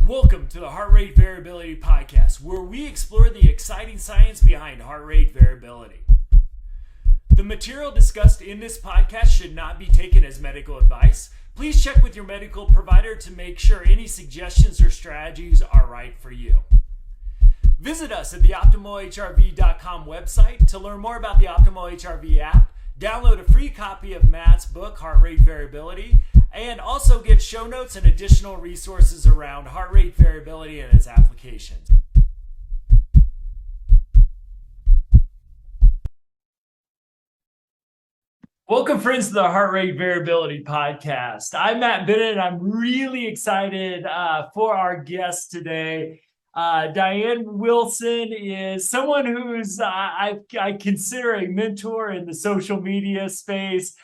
Welcome to the Heart Rate Variability Podcast, where we explore the exciting science behind heart rate variability. The material discussed in this podcast should not be taken as medical advice. Please check with your medical provider to make sure any suggestions or strategies are right for you. Visit us at the OptimalHRV.com website to learn more about the Optimal HRV app, download a free copy of Matt's book, Heart Rate Variability, and also get show notes and additional resources around heart rate variability and its applications. Welcome, friends, to the Heart Rate Variability Podcast. I'm Matt Bennett, and I'm really excited for our guest today. Diane Wilson is someone who's I consider a mentor in the social media space.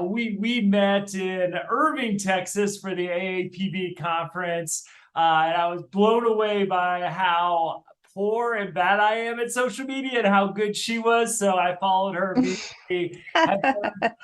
We met in Irving, Texas for the AAPB conference, and I was blown away by how poor and bad I am at social media and how good she was. So I followed her.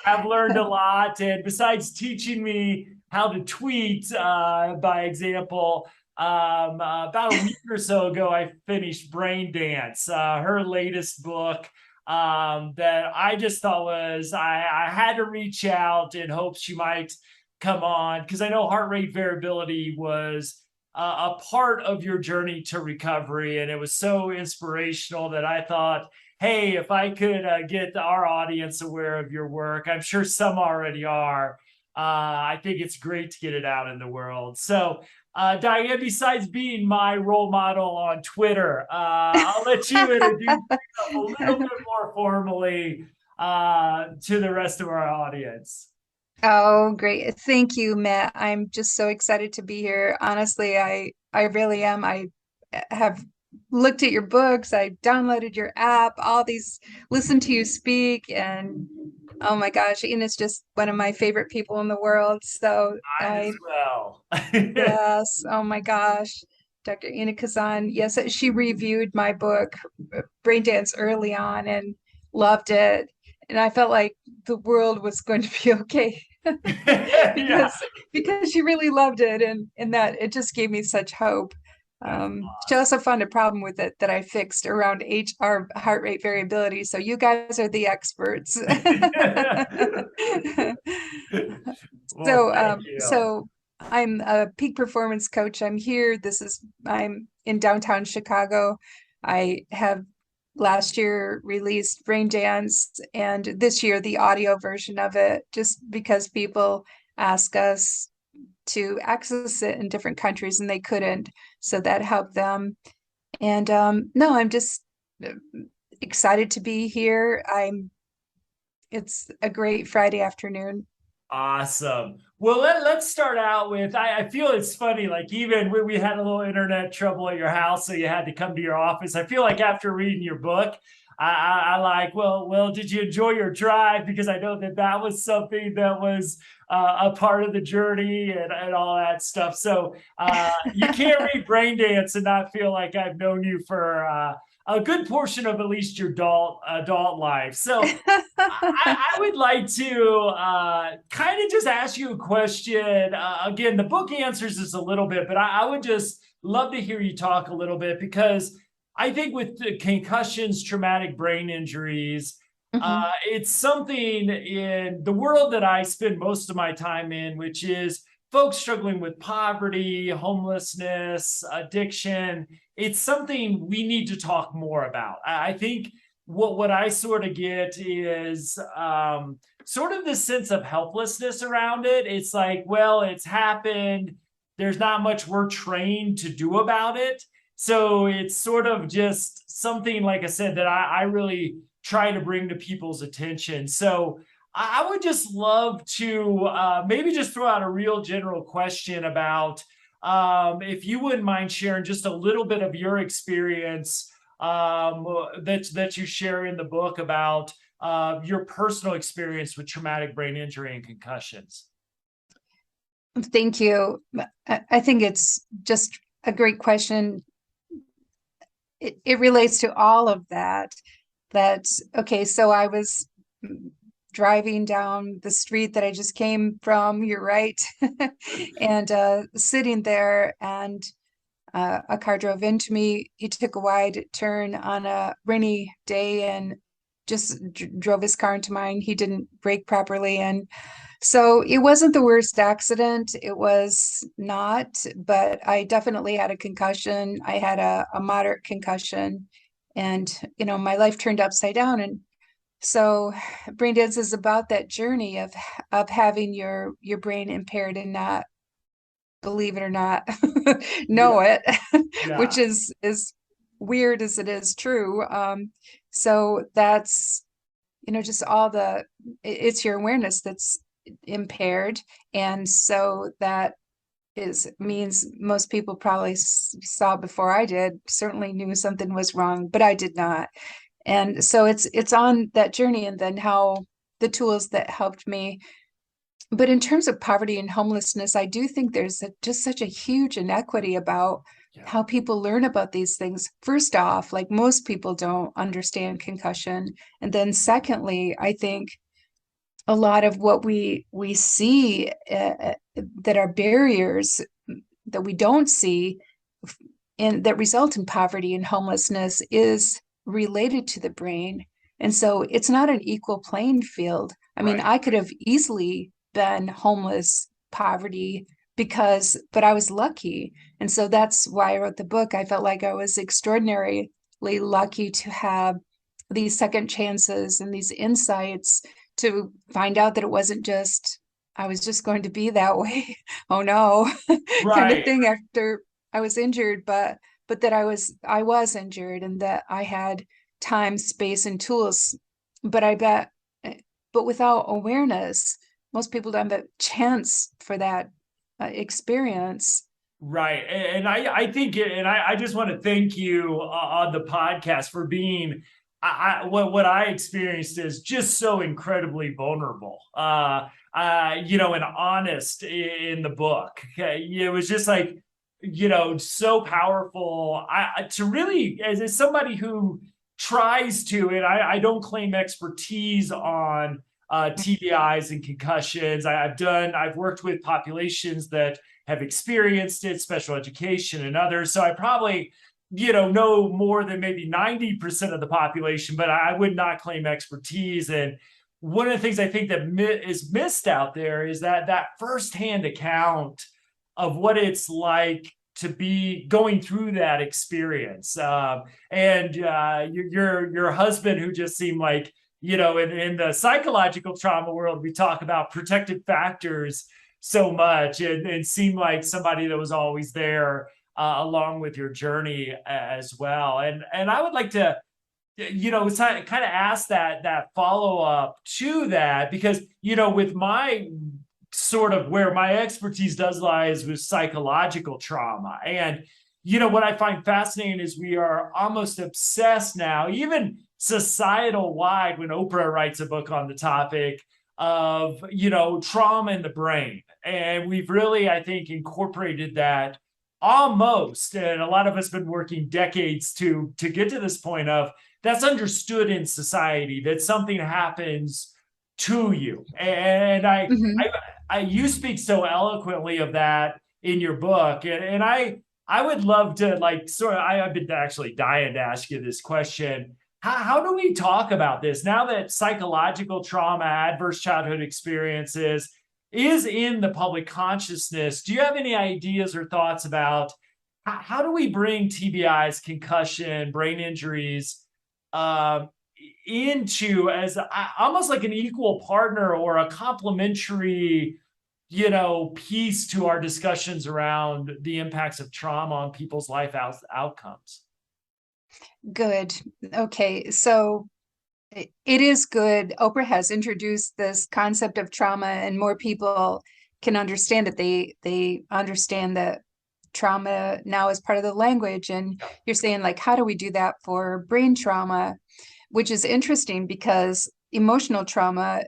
I've learned a lot, and besides teaching me how to tweet by example, about a week or so ago, I finished Brain Dance, her latest book. That I just thought was, I had to reach out in hopes she might come on, because I know heart rate variability was a part of your journey to recovery, and it was so inspirational that I thought, hey, if I could get our audience aware of your work, I'm sure some already are. I think it's great to get it out in the world. So Diane, besides being my role model on Twitter, I'll let you introduce yourself a little bit more formally to the rest of our audience. Oh, great. Thank you, Matt. I'm just so excited to be here. Honestly, I really am. I have looked at your books, I downloaded your app, all these, listened to you speak, and oh my gosh, Ian is just one of my favorite people in the world. So Mine as well. yes, oh my gosh. Dr. Ina Kazan, yes, she reviewed my book, Brain Dance, early on and loved it. And I felt like the world was going to be okay because she really loved it, and that it just gave me such hope. She also found a problem with it that I fixed around heart rate variability. So you guys are the experts. Well, So I'm a peak performance coach. I'm in downtown Chicago. I have last year released Brain Dance, and this year the audio version of it, just because people ask us to access it in different countries and they couldn't, so that helped them. And no, I'm just excited to be here. It's a great Friday afternoon. Awesome. Well, let's start out with, I feel it's funny, like even when we had a little internet trouble at your house, so you had to come to your office. I feel like after reading your book, I like, well, did you enjoy your drive? Because I know that was something that was a part of the journey and all that stuff. So you can't read Brain Dance and not feel like I've known you for a good portion of at least your adult life. So I would like to kind of just ask you a question. Again, the book answers this a little bit, but I would just love to hear you talk a little bit, because I think with the concussions, traumatic brain injuries, it's something in the world that I spend most of my time in, which is folks struggling with poverty, homelessness, addiction. It's something we need to talk more about. I think what I sort of get is sort of this sense of helplessness around it. It's like, well, it's happened. There's not much we're trained to do about it. So it's sort of just something, like I said, that I really try to bring to people's attention. So I would just love to maybe just throw out a real general question about if you wouldn't mind sharing just a little bit of your experience that you share in the book about your personal experience with traumatic brain injury and concussions. Thank you. I think it's just a great question. It relates to all of that. Okay, so I was driving down the street that I just came from, you're right, and sitting there, and A car drove into me. He took a wide turn on a rainy day and just drove his car into mine. He didn't brake properly. And so it wasn't the worst accident. It was not, but I definitely had a concussion. I had a moderate concussion, and, my life turned upside down. And so brain dance is about that journey of having your brain impaired and not, believe it or not, know Yeah. it, which Yeah. is weird as it is true. So that's, just all it's your awareness that's impaired. And so that means most people probably saw before I did, certainly knew something was wrong, but I did not. And so it's on that journey, and then how the tools that helped me. But in terms of poverty and homelessness, I do think there's just such a huge inequity about Yeah. how people learn about these things. First off, like, most people don't understand concussion. And then secondly, I think a lot of what we see that are barriers that we don't see and that result in poverty and homelessness is related to the brain. And so it's not an equal playing field. I mean, Right. I could have easily been homeless, poverty, but I was lucky. And so that's why I wrote the book. I felt like I was extraordinarily lucky to have these second chances and these insights to find out that it wasn't just, I was just going to be that way. Oh no, kind of Right. thing after I was injured, but that I was injured, and that I had time, space, and tools. But but without awareness, most people don't have a chance for that experience. Right. And I think and I just want to thank you on the podcast for being what I experienced is just so incredibly vulnerable. And honest in the book. Okay. It was just like, so powerful. To really, as somebody who tries to, and I don't claim expertise on TBIs and concussions. I've worked with populations that have experienced it, special education and others. So I probably, know more than maybe 90% of the population, but I would not claim expertise. And one of the things I think that is missed out there is that firsthand account of what it's like to be going through that experience. And your husband, who just seemed like, in the psychological trauma world, we talk about protective factors so much, and seemed like somebody that was always there along with your journey as well. And I would like to, kind of ask that follow up to that, because, with my sort of where my expertise does lie is with psychological trauma. And, what I find fascinating is we are almost obsessed now, even societal wide, when Oprah writes a book on the topic of, trauma in the brain. And we've really, I think, incorporated that almost, and a lot of us have been working decades to get to this point of that's understood in society, that something happens to you. And Mhm. you speak so eloquently of that in your book. And I would love to, like, sort of, I've been actually dying to ask you this question. How do we talk about this now that psychological trauma, adverse childhood experiences is in the public consciousness? Do you have any ideas or thoughts about how do we bring TBIs, concussion, brain injuries into as almost like an equal partner or a complementary, piece to our discussions around the impacts of trauma on people's life outcomes? Good. Okay. So it is good. Oprah has introduced this concept of trauma, and more people can understand it. They understand that trauma now is part of the language. And you're saying, like, how do we do that for brain trauma? Which is interesting because emotional trauma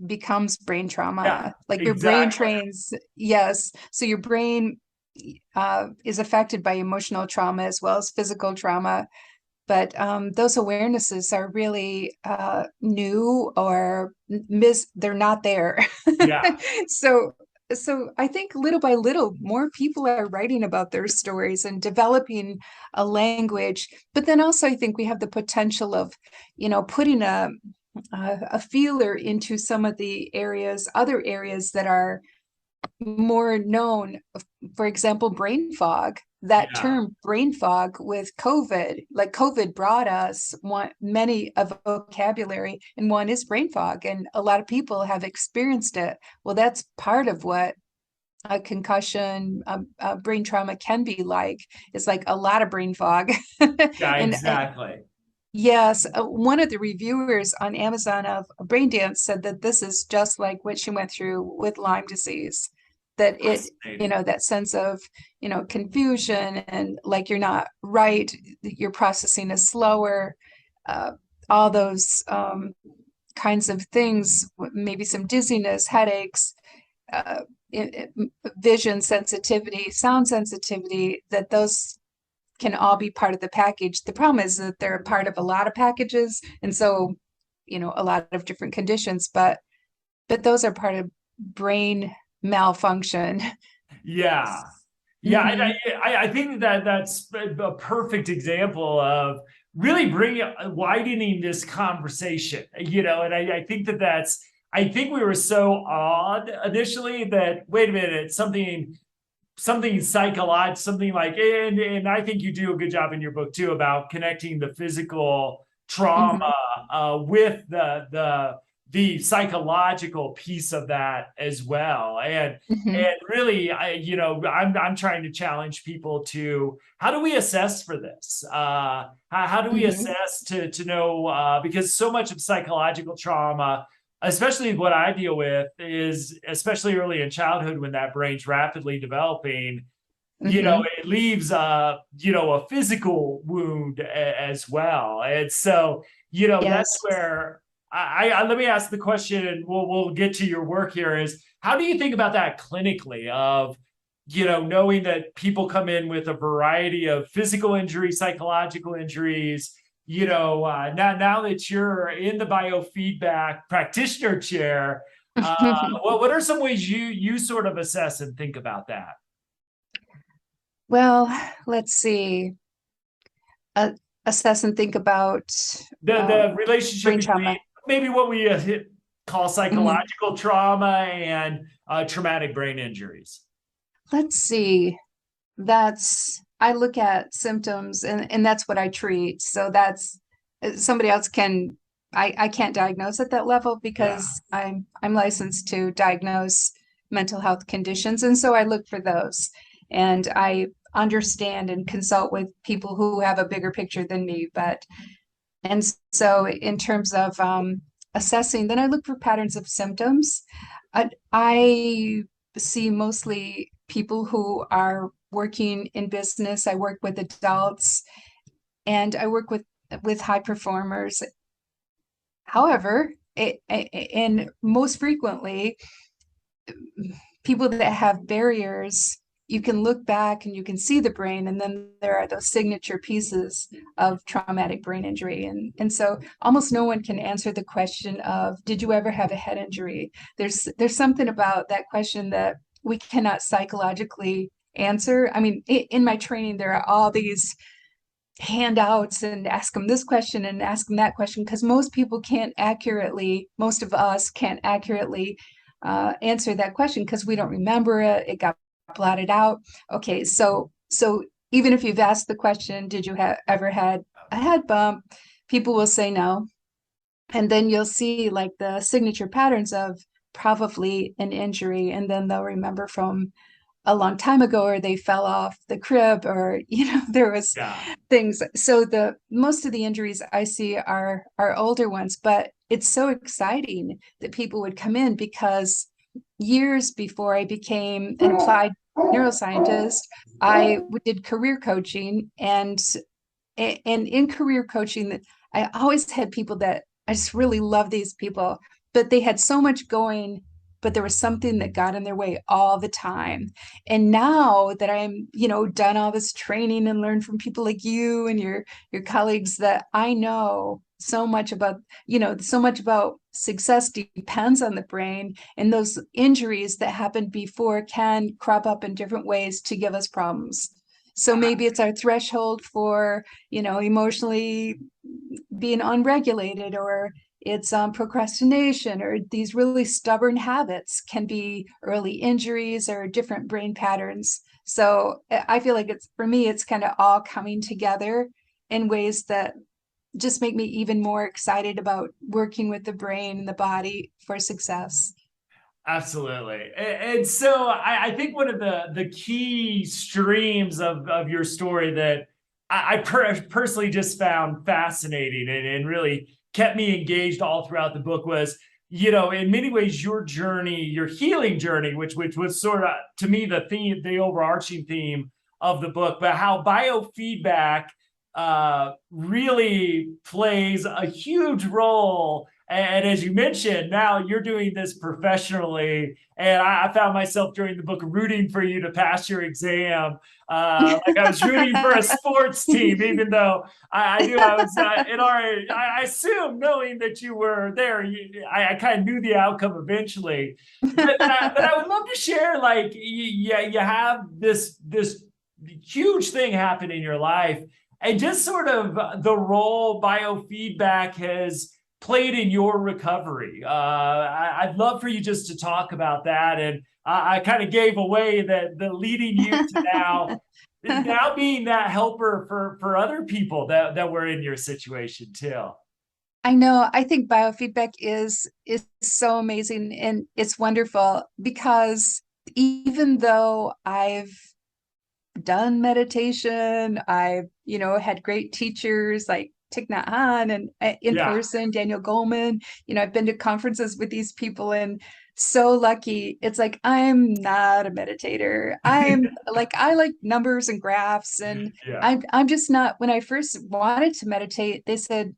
becomes brain Yeah, trauma. Like, your brain exactly. trains, yes. So your brain is affected by emotional trauma as well as physical trauma. But those awarenesses are really new, or they're not there. Yeah. So so I think little by little, more people are writing about their stories and developing a language. But then also, I think we have the potential of, putting a feeler into some of the other areas that are more known. For example, brain fog. That Yeah. term brain fog with COVID, like COVID brought us many of vocabulary, and one is brain fog, and a lot of people have experienced it. Well, that's part of what a concussion, brain trauma can be like. It's like a lot of brain fog. Yeah, And exactly. yes, one of the reviewers on Amazon of Braindance said that this is just like what she went through with Lyme disease. That Fascinating. that sense of, confusion, and like you're not right, your processing is slower, uh, all those kinds of things, maybe some dizziness, headaches, uh, vision sensitivity, sound sensitivity, that those can all be part of the package. The problem is that they're a part of a lot of packages, and so, a lot of different conditions, but those are part of brain malfunction. Yeah. Yeah, Hmm. I think that that's a perfect example of really widening this conversation, and I think I think we were so odd initially that, wait a minute, something psychological, something like, and I think you do a good job in your book too about connecting the physical trauma Hmm. with the psychological piece of that as well. Hmm. And really, I'm trying to challenge people to, how do we assess for this? How do we Hmm. assess to know, because so much of psychological trauma, especially what I deal with, is especially early in childhood when that brain's rapidly developing, Hmm. it leaves a physical wound as well. And so, that's Yes. where let me ask the question, and we'll get to your work here, is how do you think about that clinically, of knowing that people come in with a variety of physical injuries, psychological injuries, now that you're in the biofeedback practitioner chair, what are some ways you sort of assess and think about that? Well, let's see. Uh, Assess and think about The relationship brain between trauma. maybe what we call Mhm. psychological trauma and traumatic brain injuries. Let's see. I look at symptoms, and that's what I treat. So that's somebody else I can't diagnose at that level Yeah. because I'm licensed to diagnose mental health conditions. And so I look for those, and I understand and consult with people who have a bigger picture than me. And so in terms of assessing, then I look for patterns of symptoms. I see mostly people who are working in business. I work with adults, and I work with high performers. However, and most frequently, people that have barriers, you can look back and you can see the brain, and then there are those signature pieces of traumatic brain injury. And so almost no one can answer the question of, did you ever have a head injury? There's something about that question that we cannot psychologically answer. I mean, in my training, there are all these handouts and ask them this question and ask them that question, because most of us can't accurately answer that question because we don't remember it. It got blotted out. Okay, so even if you've asked the question, did you have ever had a head bump? People will say no. And then you'll see like the signature patterns of probably an injury, and then they'll remember from a long time ago, or they fell off the crib, or there was Yeah. things. So the most of the injuries I see are older ones, but it's so exciting that people would come in, because years before I became an applied neuroscientist, I did career coaching, and in career coaching, I always had people that I just really love these people, but they had so much going, but there was something that got in their way all the time. And now that I'm, done all this training and learned from people like you and your colleagues, that I know so much about, so much about success depends on the brain, and those injuries that happened before can crop up in different ways to give us problems. So maybe it's our threshold for, emotionally being unregulated, or it's procrastination, or these really stubborn habits can be early injuries or different brain patterns. So I feel like for me, it's kind of all coming together in ways that just make me even more excited about working with the brain and the body for success. Absolutely. And so I think one of the key streams of your story that I personally just found fascinating and really kept me engaged all throughout the book was, in many ways, your journey, your healing journey, which was sort of, to me, the overarching theme of the book, but how biofeedback really plays a huge role. And as you mentioned, now you're doing this professionally. And I found myself during the book rooting for you to pass your exam. Like I was rooting for a sports team, even though I knew I was in I assume, knowing that you were there, I kind of knew the outcome eventually. But I would love to share, like, you have this huge thing happen in your life, and just sort of the role biofeedback has played in your recovery. I'd love for you just to talk about that. And I kind of gave away the leading you to now being that helper for other people that were in your situation too. I know. I think biofeedback is so amazing, and it's wonderful because even though I've done meditation, I've, had great teachers like Thich Nhat Hanh and in person, Daniel Goleman, I've been to conferences with these people, and so lucky. It's like, I'm not a meditator. I like numbers and graphs, and I'm just not. When I first wanted to meditate, they said,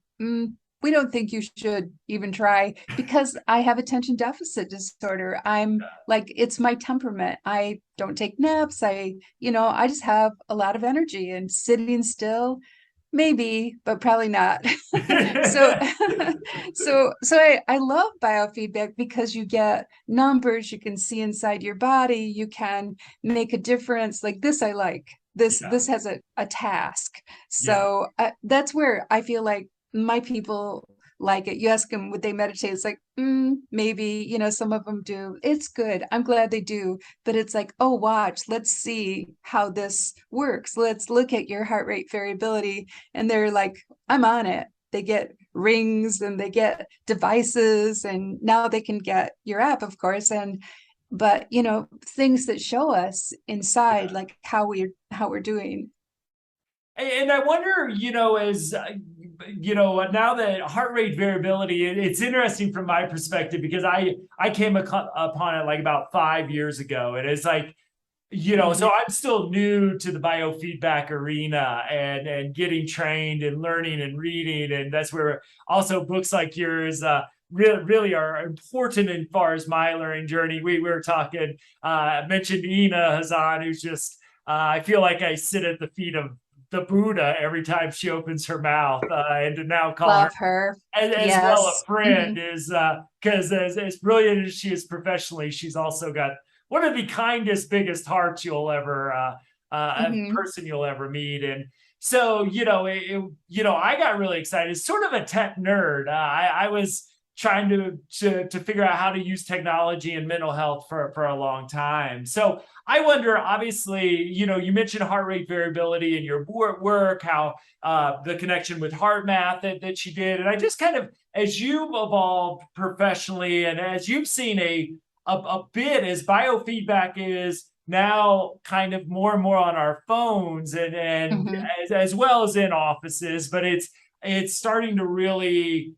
we don't think you should even try, because I have attention deficit disorder. I'm like, it's my temperament. I don't take naps. I just have a lot of energy, and sitting still, maybe, but probably not. So, I love biofeedback because you get numbers, you can see inside your body, you can make a difference. Like this, I like this. This has a task. So that's where I feel like my people like it. You ask them, would they meditate? It's like, maybe, some of them do. It's good. I'm glad they do. But it's like, oh, watch, let's see how this works. Let's look at your heart rate variability. And they're like, I'm on it. They get rings and they get devices, and now they can get your app, of course. But things that show us inside, like how we're doing. And I wonder, as now that heart rate variability, it's interesting from my perspective, because I came upon it like about 5 years ago, and it's like, so I'm still new to the biofeedback arena and getting trained and learning and reading, and that's where also books like yours really are important as far as my learning journey. We were talking, mentioned Ina Hazan, who's just I feel like I sit at the feet of the Buddha every time she opens her mouth, and to now call Love her as well a friend is because as brilliant as she is professionally, she's also got one of the kindest, biggest hearts you'll ever person you'll ever meet. And so I got really excited. Sort of a tech nerd. I was trying to figure out how to use technology and mental health for a long time. So I wonder, obviously, you mentioned heart rate variability in your work, how the connection with heart math that you did. And I just kind of, as you've evolved professionally and as you've seen a bit as biofeedback is now kind of more and more on our phones and as well as in offices, but it's starting to really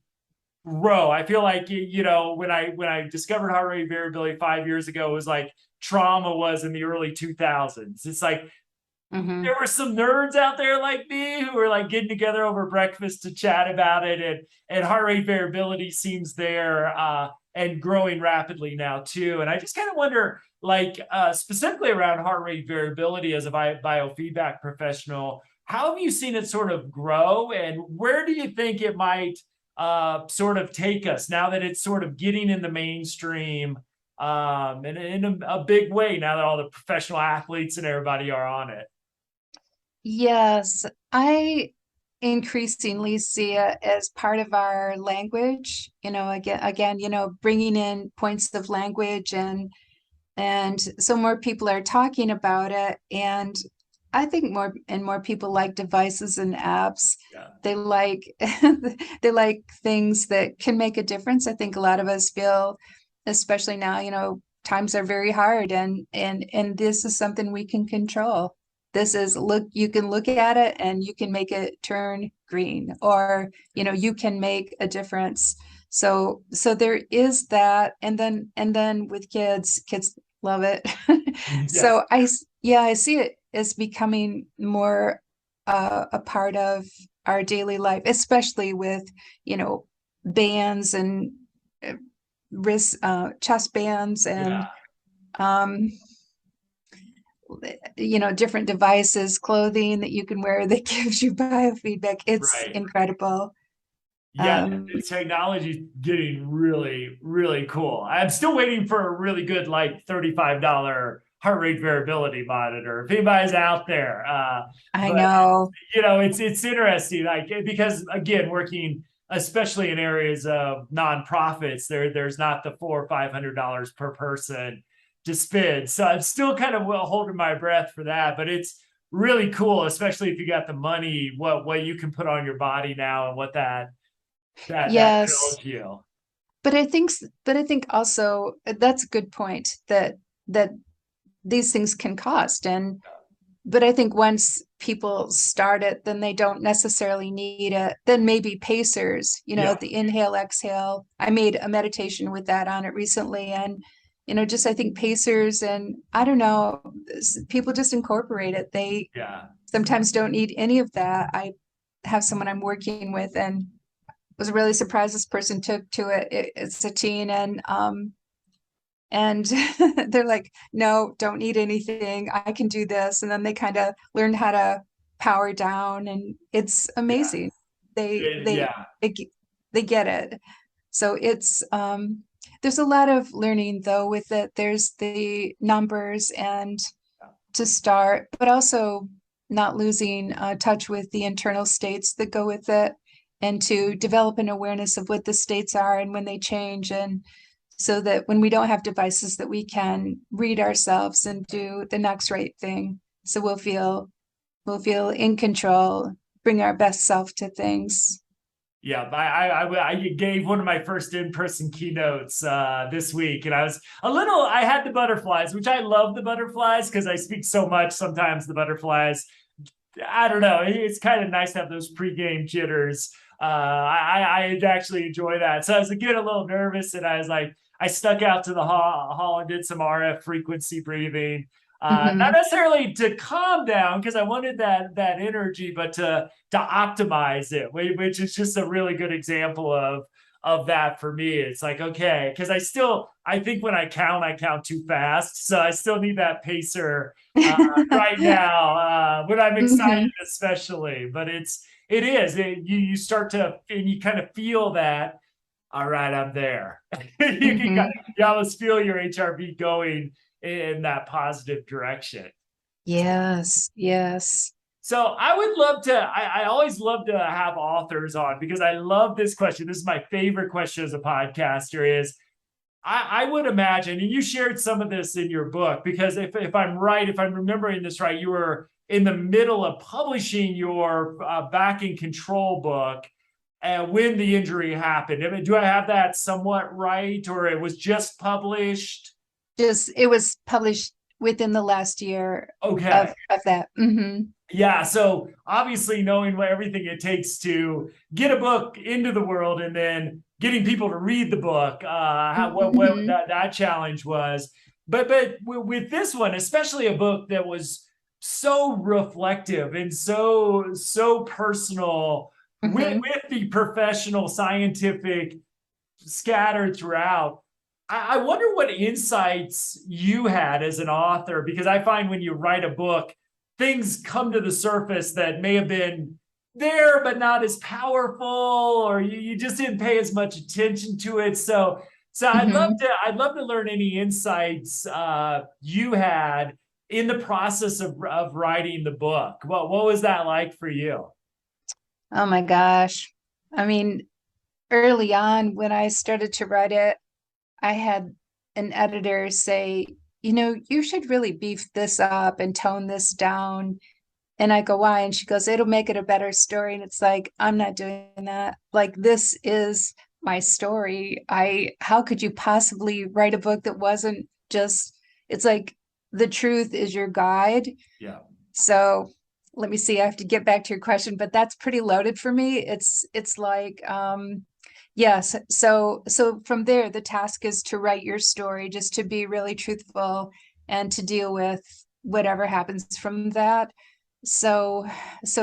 grow. I feel like, when I discovered heart rate variability 5 years ago, it was like trauma was in the early 2000s. It's like there were some nerds out there like me who were like getting together over breakfast to chat about it, and heart rate variability seems there and growing rapidly now too. And I just kind of wonder, like specifically around heart rate variability as a biofeedback professional, how have you seen it sort of grow, and where do you think it might sort of take us now that it's sort of getting in the mainstream and in a big way now that all the professional athletes and everybody are on it? Yes, I increasingly see it as part of our language. Bringing in points of language, and so more people are talking about it, and I think more and more people like devices and apps. Yeah. They like they like things that can make a difference. I think a lot of us feel, especially now, times are very hard, and this is something we can control. This is you can look at it and you can make it turn green, or you can make a difference. So there is that, and then with kids love it. Yeah. So I see it as becoming more a part of our daily life, especially with bands and wrist chest bands, and Yeah. um different devices, clothing that you can wear that gives you biofeedback. It's Right. incredible. Yeah, um the technology is getting really, really cool. I'm still waiting for a really good, like $35 heart rate variability monitor. If anybody's out there, I but know. it's interesting, like because again, working especially in areas of nonprofits, there's not the $400 or $500 per person to spend. So I'm still kind of holding my breath for that, but it's really cool, especially if you got the money, what you can put on your body now and what that Yes, tells you. but I think also that's a good point, that these things can cost. But I think once people start it, then they don't necessarily need it. Then maybe pacers, Yeah. the inhale, exhale. I made a meditation with that on it recently. And, just I think pacers, and I don't know, people just incorporate it. They Yeah. sometimes don't need any of that. I have someone I'm working with, and was really surprised this person took to it. It's a teen, and they're like, no, don't need anything, I can do this. And then they kind of learned how to power down, and it's Yeah. amazing. they they Yeah. they, g- they get it. So it's there's a lot of learning though with it. There's the numbers and to start, but also not losing touch with the internal states that go with it, and to develop an awareness of what the states are and when they change, and so that when we don't have devices, that we can read ourselves and do the next right thing. So we'll feel in control, bring our best self to things. Yeah, I gave one of my first in-person keynotes this week, and I was I had the butterflies, which I love the butterflies because I speak so much. Sometimes the butterflies, I don't know, it's kind of nice to have those pregame jitters. I actually enjoy that. So I was getting a little nervous, and I was like, I stuck out to the hall and did some RF frequency breathing. Not Mm-hmm. necessarily to calm down because I wanted that energy, but to optimize it, which is just a really good example of that for me. It's like, okay, because I think when I count too fast, so I still need that pacer right now when I'm Mm-hmm. excited, especially. But you start to, and you kind of feel that. All right, I'm there. Mm-hmm. You almost feel your HRV going in that positive direction. Yes, yes. So I would love to, I always love to have authors on because I love this question. This is my favorite question as a podcaster is, I would imagine, and you shared some of this in your book, because if I'm right, if I'm remembering this right, you were in the middle of publishing your Back in Control book when the injury happened. I mean, do I have that somewhat right, or it was just published? It was published within the last year Okay. of that. Mm-hmm. Yeah, so obviously knowing everything it takes to get a book into the world and then getting people to read the book, what Mm-hmm. that challenge was. But with this one, especially a book that was so reflective and so personal, Mm-hmm. with the professional scientific scattered throughout. I wonder what insights you had as an author, because I find when you write a book, things come to the surface that may have been there, but not as powerful, or you just didn't pay as much attention to it. So I'd love to learn any insights you had in the process of writing the book. What was that like for you? Oh my gosh. I mean, early on when I started to write it, I had an editor say, you should really beef this up and tone this down. And I go, why? And she goes, it'll make it a better story. And it's like, I'm not doing that. Like, this is my story. How could you possibly write a book that wasn't just, it's like the truth is your guide. Yeah. So let me see, I have to get back to your question, but that's pretty loaded for me. It's like, yes. So from there, the task is to write your story, just to be really truthful and to deal with whatever happens from that. So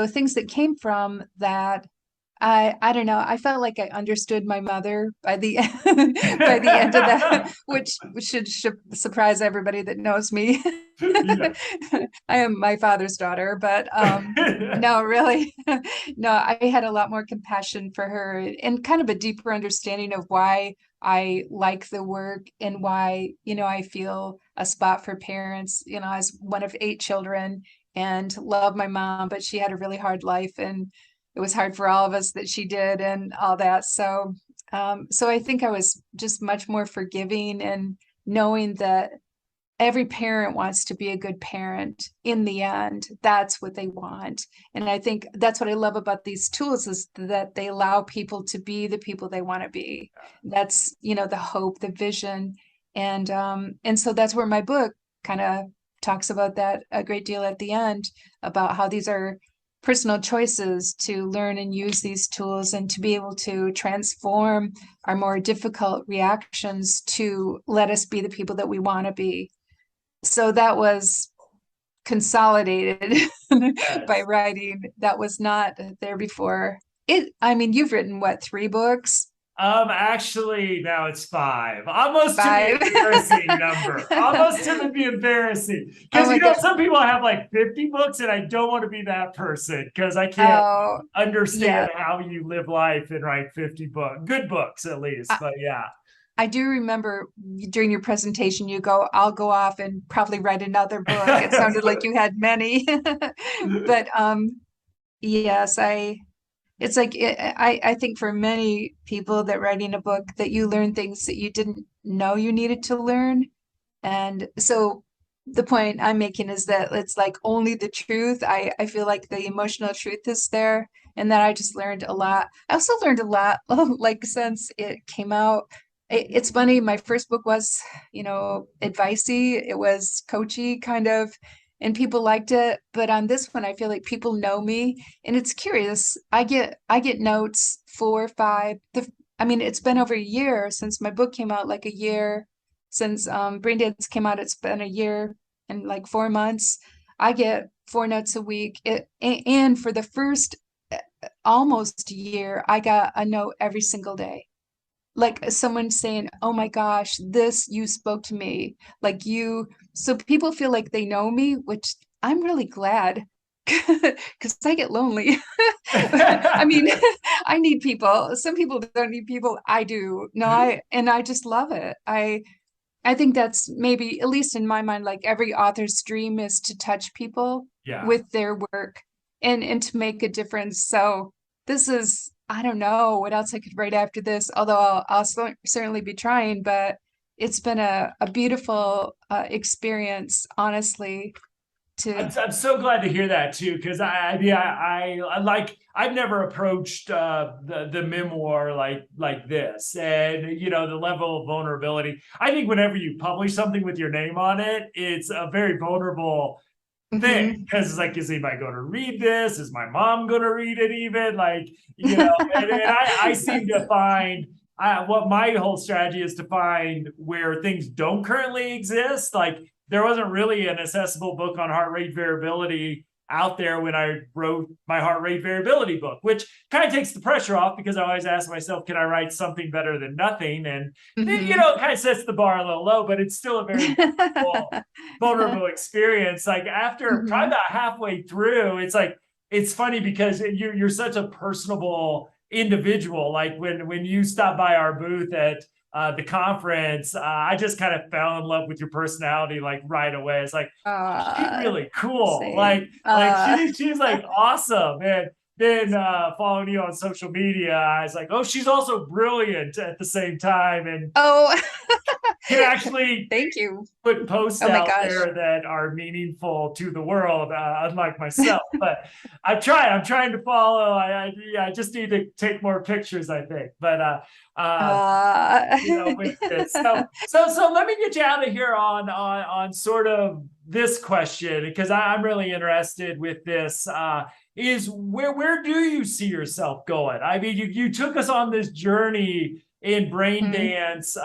things that came from that, I don't know. I felt like I understood my mother by the by the end of that, which should surprise everybody that knows me. Yeah. I am my father's daughter, but no, really, no. I had a lot more compassion for her and kind of a deeper understanding of why I like the work and why, I feel a spot for parents, as one of 8 children and love my mom, but she had a really hard life and it was hard for all of us that she did and all that. So, so I think I was just much more forgiving and knowing that every parent wants to be a good parent in the end. That's what they want. And I think that's what I love about these tools is that they allow people to be the people they want to be. That's, the hope, the vision. And so that's where my book kind of talks about that a great deal at the end, about how these are personal choices to learn and use these tools and to be able to transform our more difficult reactions to let us be the people that we want to be. So that was consolidated by writing. That was not there before. You've written what, 3 books? Actually, now it's 5. Almost 5. To the embarrassing number. Almost to the embarrassing. Because some people have like 50 books, and I don't want to be that person because I can't understand how you live life and write 50 books. Good books, at least. But yeah. I do remember during your presentation, you go, I'll go off and probably write another book. It sounded like you had many. But yes, it's like I think for many people that writing a book that you learn things that you didn't know you needed to learn. And so the point I'm making is that it's like only the truth. I feel like the emotional truth is there and that I just learned a lot. I also learned a lot like since it came out. It's funny, my first book was, advicey. It was coachy kind of, and people liked it. But on this one, I feel like people know me, and it's curious. I get notes 4, 5. It's been over a year since my book came out, like a year since Brain Dance came out. It's been a year and like 4 months. I get 4 notes a week. And for the first almost year, I got a note every single day. Like someone saying, oh my gosh, you spoke to me. So people feel like they know me, which I'm really glad because I get lonely. I need people. Some people don't need people. I do. No, I just love it. I think that's maybe, at least in my mind, like every author's dream is to touch people with their work and to make a difference. So this is, I don't know what else I could write after this, although I'll certainly be trying, but it's been a beautiful experience, honestly. I'm so glad to hear that too, because I've never approached the memoir like this, and the level of vulnerability. I think whenever you publish something with your name on it, it's a very vulnerable thing, because it's like, is anybody going to read this? Is my mom going to read it even? And I seem to find what my whole strategy is to find where things don't currently exist. Like there wasn't really an accessible book on heart rate variability out there when I wrote my heart rate variability book, which kind of takes the pressure off because I always ask myself, can I write something better than nothing? And then, it kind of sets the bar a little low, but it's still a very vulnerable experience. Like after probably about halfway through, it's like, it's funny because you're such a personable individual. Like when you stopped by our booth at the conference, I just kind of fell in love with your personality like right away. It's like she's Uh, really cool. Same. Like she's like awesome. And then following you on social media, I was like, oh, she's also brilliant at the same time, and Oh, can actually thank you. put posts Oh my out gosh. there that are meaningful to the world, unlike myself. But I'm trying to follow. I just need to take more pictures, I think. But uh, Uh, with this, so let me get you out of here on sort of this question, because I'm really interested with this. Is where do you see yourself going? I mean, you took us on this journey in brain dance.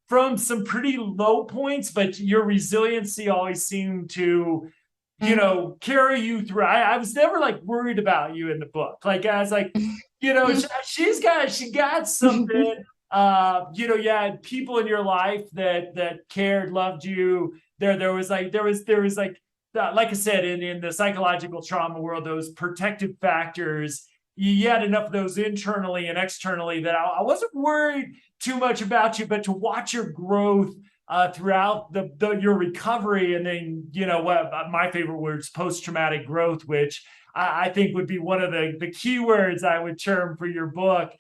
From some pretty low points, but your resiliency always seemed to, carry you through. I was never like worried about you in the book. Like I was like, she got something. You had people in your life that cared, loved you. There was like like I said, in the psychological trauma world, those protective factors. You had enough of those internally and externally that I wasn't worried too much about you, but to watch your growth throughout your recovery, and then what my favorite words, post-traumatic growth, which I think would be one of the key words I would term for your book.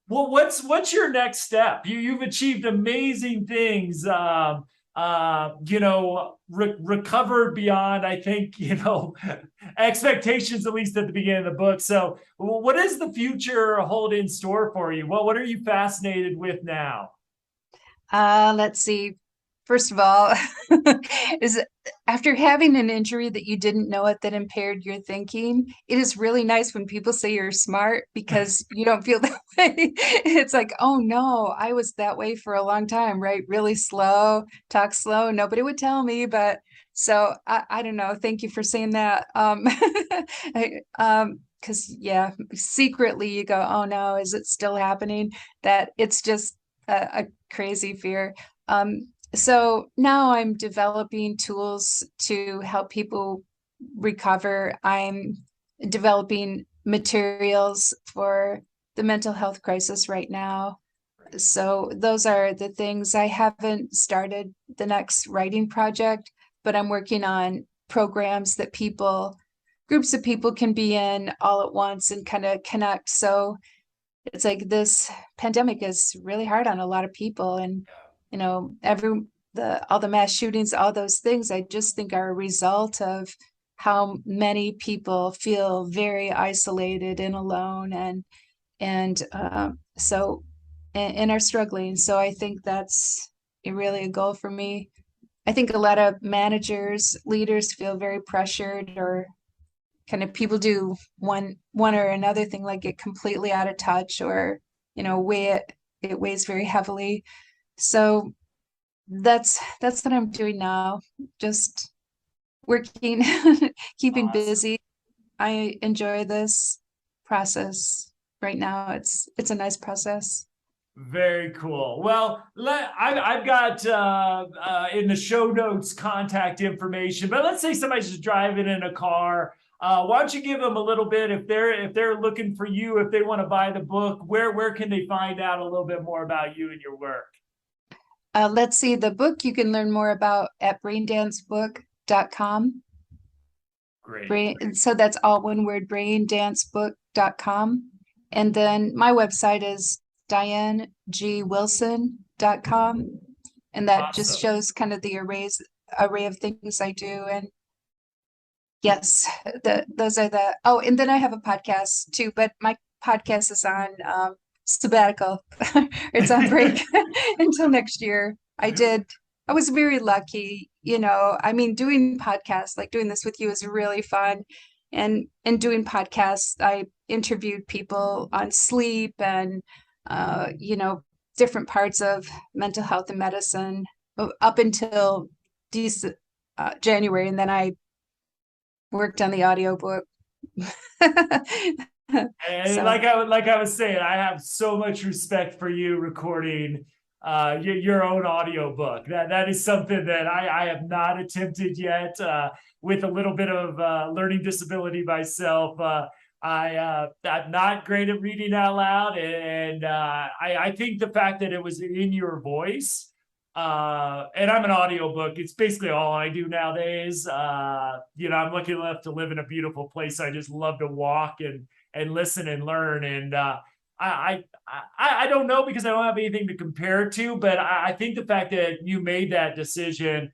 Well, what's your next step? You've achieved amazing things. Recovered beyond, I think, expectations, at least at the beginning of the book. So what does the future hold in store for you? What are you fascinated with now? let's see. First of all, is after having an injury that you didn't know it that impaired your thinking, it is really nice when people say you're smart because you don't feel that way. It's like, oh no, I was that way for a long time, right? Really slow, talk slow. Nobody would tell me, but so I don't know. Thank you for saying that. Because yeah, secretly you go, oh no, is it still happening? That it's just a crazy fear. So now I'm developing tools to help people recover. I'm developing materials for the mental health crisis right now. So those are the things. I haven't started the next writing project, but I'm working on programs that groups of people can be in all at once and kind of connect. So it's like this pandemic is really hard on a lot of people, and all the mass shootings, all those things I just think are a result of how many people feel very isolated and alone, and are struggling. So I think that's really a goal for me. I think a lot of managers, leaders feel very pressured, or kind of people do one or another thing, like get completely out of touch, or it weighs very heavily. So that's what I'm doing now, just working, keeping Awesome. busy. I enjoy this process right now. It's a nice process. Very cool. Well, I've got in the show notes contact information, but let's say somebody's just driving in a car. Why don't you give them a little bit, if they're looking for you, if they want to buy the book, where can they find out a little bit more about you and your work? Let's see, the book you can learn more about at braindancebook.com. Great. So that's all one word, braindancebook.com. And then my website is dianegwilson.com. And that just Awesome. shows kind of the array of things I do. And yes, those are oh, and then I have a podcast too, but my podcast is on sabbatical. It's on break until next year. I was very lucky, I mean, doing podcasts, like doing this with you, is really fun. And doing podcasts, I interviewed people on sleep and different parts of mental health and medicine up until January, and then I worked on the audiobook. And So like I was saying, I have so much respect for you recording your own audiobook. That is something that I have not attempted yet. With a little bit of learning disability myself, I'm not great at reading out loud, and I think the fact that it was in your voice, and I'm an audiobook, it's basically all I do nowadays. I'm lucky enough to live in a beautiful place. I just love to walk and listen and learn. And I don't know, because I don't have anything to compare it to, but I think the fact that you made that decision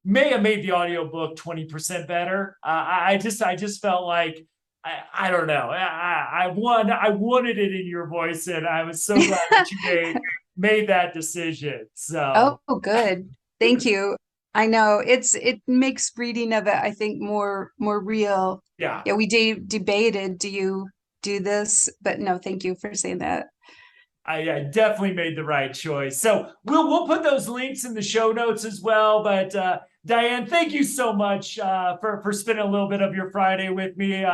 may have made the audiobook 20% better. I just felt like, I don't know. I wanted it in your voice, and I was so glad that you made that decision. So, Oh, good. Thank you. I know it makes reading of it, I think, more real. yeah. Yeah, we debated, do you do this? But no, thank you for saying that. I definitely made the right choice. So we'll put those links in the show notes as well. But Diane, thank you so much for spending a little bit of your Friday with me,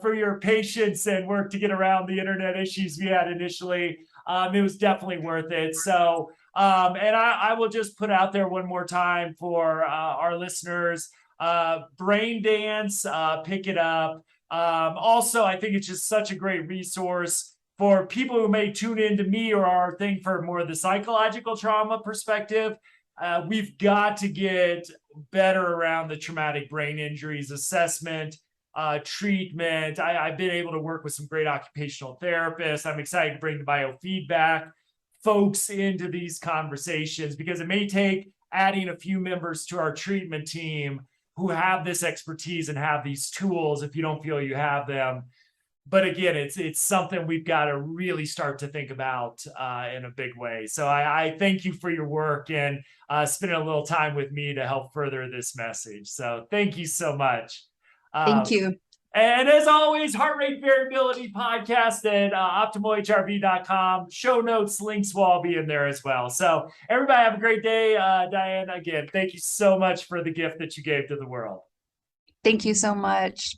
for your patience and work to get around the internet issues we had initially. It was definitely worth it. So, and I will just put out there one more time for our listeners, Brain Dance, pick it up. Also, I think it's just such a great resource for people who may tune in to me or our thing for more of the psychological trauma perspective. We've got to get better around the traumatic brain injuries assessment, treatment. I've been able to work with some great occupational therapists. I'm excited to bring the biofeedback folks into these conversations, because it may take adding a few members to our treatment team who have this expertise and have these tools if you don't feel you have them. But again, it's something we've got to really start to think about in a big way. So I thank you for your work and spending a little time with me to help further this message. So thank you so much. Thank you. And as always, Heart Rate Variability Podcast at optimalhrv.com. Show notes, links will all be in there as well. So everybody have a great day. Diane, again, thank you so much for the gift that you gave to the world. Thank you so much.